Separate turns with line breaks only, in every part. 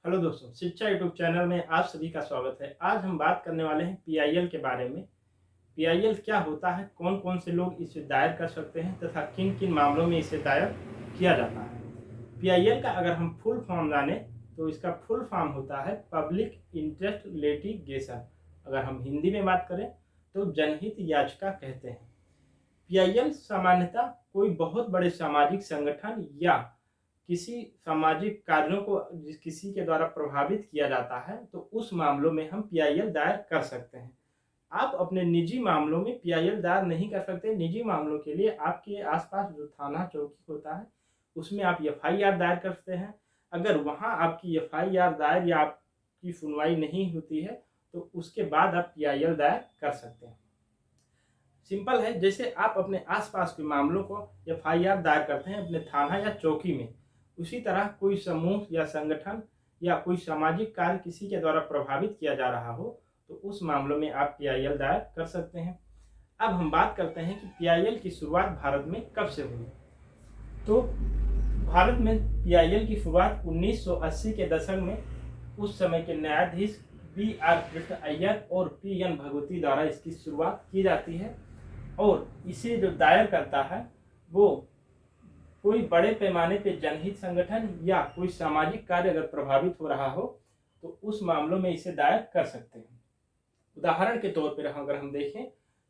Hello दोस्तों, शिक्षा YouTube channel में आप सभी का स्वागत है। आज हम बात करने वाले हैं पीआईएल के बारे में। पीआईएल क्या होता है, कौन-कौन से लोग इसे दायर कर सकते हैं तथा किन-किन मामलों में इसे दायर किया जाता है। पीआईएल का अगर हम फुल फॉर्म जानें तो इसका फुल फॉर्म होता है पब्लिक इंटरेस्ट लिटिगेशन। अगर हम हिंदी में बात करें तो जनहित याचिका कहते हैं। पीआईएल सामान्यतः कोई बहुत बड़े सामाजिक संगठन या किसी सामाजिक कार्यों को किसी के द्वारा प्रभावित किया जाता है तो उस मामलों में हम पीआईएल दायर कर सकते हैं। आप अपने निजी मामलों में पीआईएल दायर नहीं कर सकते। निजी मामलों के लिए आपके आसपास जो थाना चौकी होता है उसमें आप एफआईआर दायर कर सकते हैं। अगर वहाँ आपकी एफआईआर दायर या आपकी सुनवाई नहीं होती है तो उसके बाद आप पीआईएल दायर कर सकते हैं। सिंपल है, जैसे आप अपने आसपास के मामलों को एफआईआर दायर करते हैं अपने थाना या चौकी में, उसी तरह कोई समूह या संगठन या कोई सामाजिक कार्य किसी के द्वारा प्रभावित किया जा रहा हो तो उस मामलों में आप पीआईएल दायर कर सकते हैं। अब हम बात करते हैं कि पीआईएल की शुरुआत भारत में कब से हुई। तो भारत में पीआईएल की शुरुआत 1980 के दशक में उस समय के न्यायाधीश बी आर कृष्ण अय्यर और पी एन भगवती द्वारा इसकी शुरुआत की जाती है। और इसे जो दायर करता है वो कोई बड़े पैमाने पे जनहित संगठन या कोई सामाजिक कार्य अगर प्रभावित हो रहा हो तो उस मामलों में इसे दायर कर सकते हैं। उदाहरण के तौर पर अगर हम देखें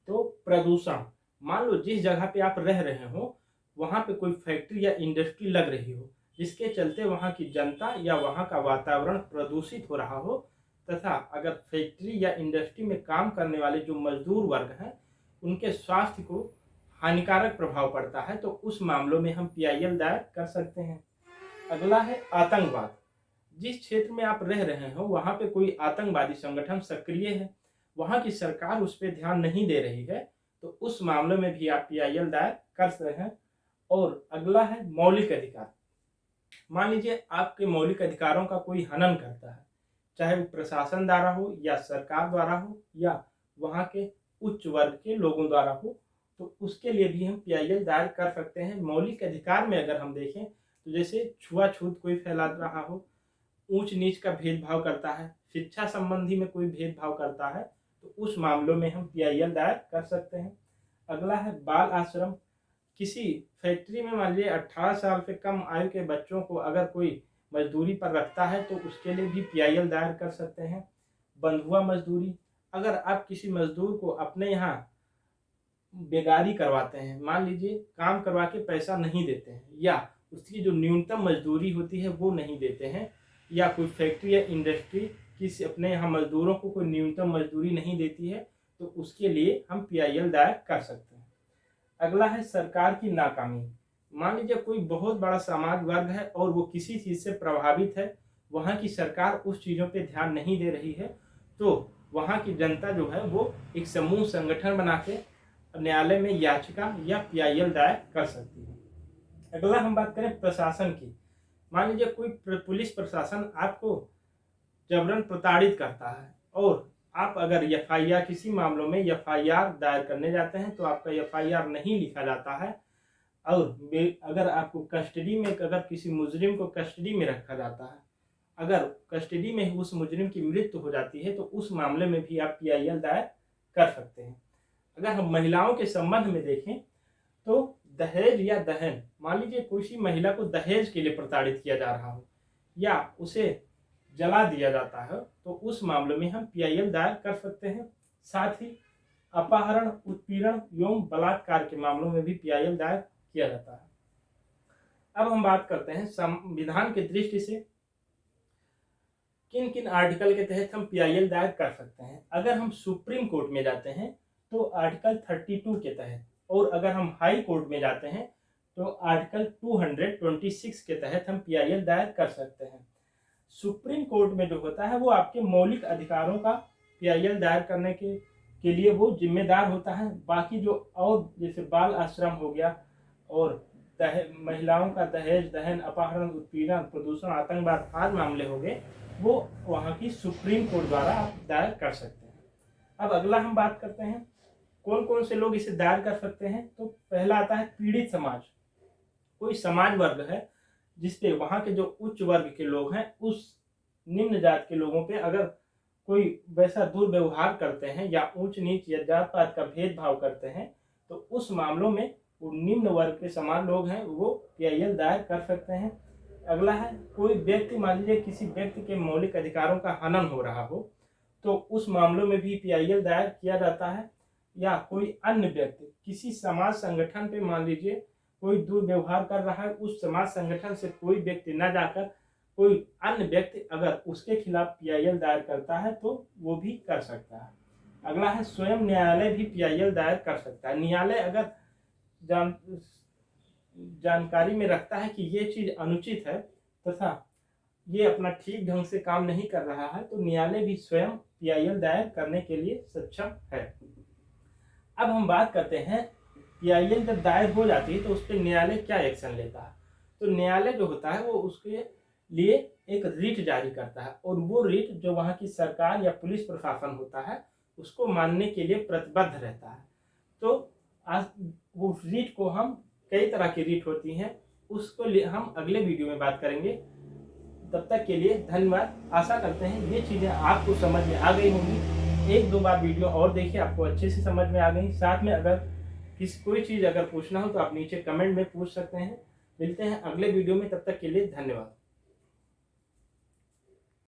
तो प्रदूषण, मान लो जिस जगह पे आप रह रहे हो वहाँ पे कोई फैक्ट्री या इंडस्ट्री लग रही हो जिसके चलते वहाँ की जनता या वहाँ का वातावरण प्रदूषित हो रहा हो, तथा अगर फैक्ट्री या इंडस्ट्री में काम करने वाले जो मजदूर वर्ग हैं उनके स्वास्थ्य को हानिकारक प्रभाव पड़ता है तो उस मामलों में हम पीआईएल दायर कर सकते हैं। अगला है आतंकवाद। जिस क्षेत्र में आप रह रहे हो वहाँ पे कोई आतंकवादी संगठन सक्रिय है, वहाँ की सरकार उस पर ध्यान नहीं दे रही है तो उस मामले में भी आप पीआईएल दायर कर सकते हैं। और अगला है मौलिक अधिकार। मान लीजिए आपके मौलिक अधिकारों का कोई हनन करता है, चाहे वो प्रशासन द्वारा हो या सरकार द्वारा हो या वहाँ के उच्च वर्ग के लोगों द्वारा हो, तो उसके लिए भी हम पीआईएल दायर कर सकते हैं। मौलिक अधिकार में अगर हम देखें तो जैसे छुआछूत कोई फैला रहा हो, ऊंच नीच का भेदभाव करता है, शिक्षा संबंधी में कोई भेदभाव करता है तो उस मामलों में हम पीआईएल दायर कर सकते हैं। अगला है बाल आश्रम। किसी फैक्ट्री में मान लीजिए 18 साल से कम आयु के बच्चों को अगर कोई मजदूरी पर रखता है तो उसके लिए भी पीआईएल दायर कर सकते हैं। बंधुआ मजदूरी, अगर आप किसी मजदूर को अपने यहाँ बेगारी करवाते हैं, मान लीजिए काम करवा के पैसा नहीं देते हैं या उसकी जो न्यूनतम मजदूरी होती है वो नहीं देते हैं, या कोई फैक्ट्री या इंडस्ट्री किसी अपने यहाँ मजदूरों को कोई न्यूनतम मजदूरी नहीं देती है तो उसके लिए हम पीआईएल दायर कर सकते हैं। अगला है सरकार की नाकामी। मान लीजिए कोई बहुत बड़ा समाज वर्ग है और वो किसी चीज़ से प्रभावित है, वहाँ की सरकार उस चीज़ों पे ध्यान नहीं दे रही है तो वहाँ की जनता जो है वो एक समूह संगठन बना के न्यायालय में याचिका या पीआईएल दायर कर सकती है। अगला हम बात करें प्रशासन की। मान लीजिए कोई पुलिस प्रशासन आपको जबरन प्रताड़ित करता है और आप अगर एफआईआर किसी मामलों में एफआईआर दायर करने जाते हैं तो आपका एफआईआर नहीं लिखा जाता है, और अगर आपको कस्टडी में अगर किसी मुजरिम को कस्टडी में रखा जाता है, अगर कस्टडी में ही उस मुजरिम की मृत्यु हो जाती है तो उस मामले में भी आप पीआईएल दायर कर सकते हैं। अगर हम महिलाओं के संबंध में देखें तो दहेज या दहन, मान लीजिए किसी महिला को दहेज के लिए प्रताड़ित किया जा रहा हो या उसे जला दिया जाता है तो उस मामले में हम पीआईएल दायर कर सकते हैं। साथ ही अपहरण, उत्पीड़न एवं बलात्कार के मामलों में भी पीआईएल दायर किया जाता है। अब हम बात करते हैं संविधान की दृष्टि से किन किन आर्टिकल के तहत हम पीआईएल दायर कर सकते हैं। अगर हम सुप्रीम कोर्ट में जाते हैं तो आर्टिकल 32 के तहत, और अगर हम हाई कोर्ट में जाते हैं तो आर्टिकल 226 के तहत हम पीआईएल दायर कर सकते हैं। सुप्रीम कोर्ट में जो होता है वो आपके मौलिक अधिकारों का पीआईएल दायर करने के लिए वो जिम्मेदार होता है। बाकी जो और जैसे बाल आश्रम हो गया और महिलाओं का दहेज, दहन, अपहरण, उत्पीड़न, प्रदूषण, आतंकवाद आदि मामले हो गए, वो वहाँ की सुप्रीम कोर्ट द्वारा आप दायर कर सकते हैं। अब अगला हम बात करते हैं कौन कौन से लोग इसे दायर कर सकते हैं। तो पहला आता है पीड़ित समाज। कोई समाज वर्ग है जिसपे वहाँ के जो उच्च वर्ग के लोग हैं उस निम्न जात के लोगों पे अगर कोई वैसा दुर्व्यवहार करते हैं या ऊंच नीच या जात पात का भेदभाव करते हैं, तो उस मामलों में वो निम्न वर्ग के समान लोग हैं वो पीआईएल दायर कर सकते हैं। अगला है, कोई व्यक्ति, मान लीजिए किसी व्यक्ति के मौलिक अधिकारों का हनन हो रहा हो, तो उस मामलों में भी पीआईएल दायर किया जाता है। या कोई अन्य व्यक्ति किसी समाज संगठन पे मान लीजिए कोई दुर्व्यवहार कर रहा है, उस समाज संगठन से कोई व्यक्ति न जाकर कोई अन्य व्यक्ति अगर उसके खिलाफ पीआईएल दायर करता है तो वो भी कर सकता है। अगला है, स्वयं न्यायालय भी पीआईएल दायर कर सकता है। न्यायालय अगर जानकारी में रखता है कि ये चीज अनुचित है तथा ये अपना ठीक ढंग से काम नहीं कर रहा है, तो न्यायालय भी स्वयं पीआईएल दायर करने के लिए सक्षम है। अब हम बात करते हैं पीआईएल जब दायर हो जाती है तो उस पर न्यायालय क्या एक्शन लेता है। तो न्यायालय जो होता है वो उसके लिए एक रिट जारी करता है, और वो रिट जो वहाँ की सरकार या पुलिस प्रशासन होता है उसको मानने के लिए प्रतिबद्ध रहता है। तो आज वो रिट को हम, कई तरह की रिट होती हैं, उसको हम अगले वीडियो में बात करेंगे। तब तक के लिए धन्यवाद। आशा करते हैं ये चीज़ें आपको समझ में आ गई होंगी। एक दो बार वीडियो और देखिए, आपको अच्छे से समझ में आ गई। साथ में अगर कोई चीज़ अगर पूछना हो तो आप नीचे कमेंट में पूछ सकते हैं। मिलते हैं अगले वीडियो में, तब तक के लिए धन्यवाद।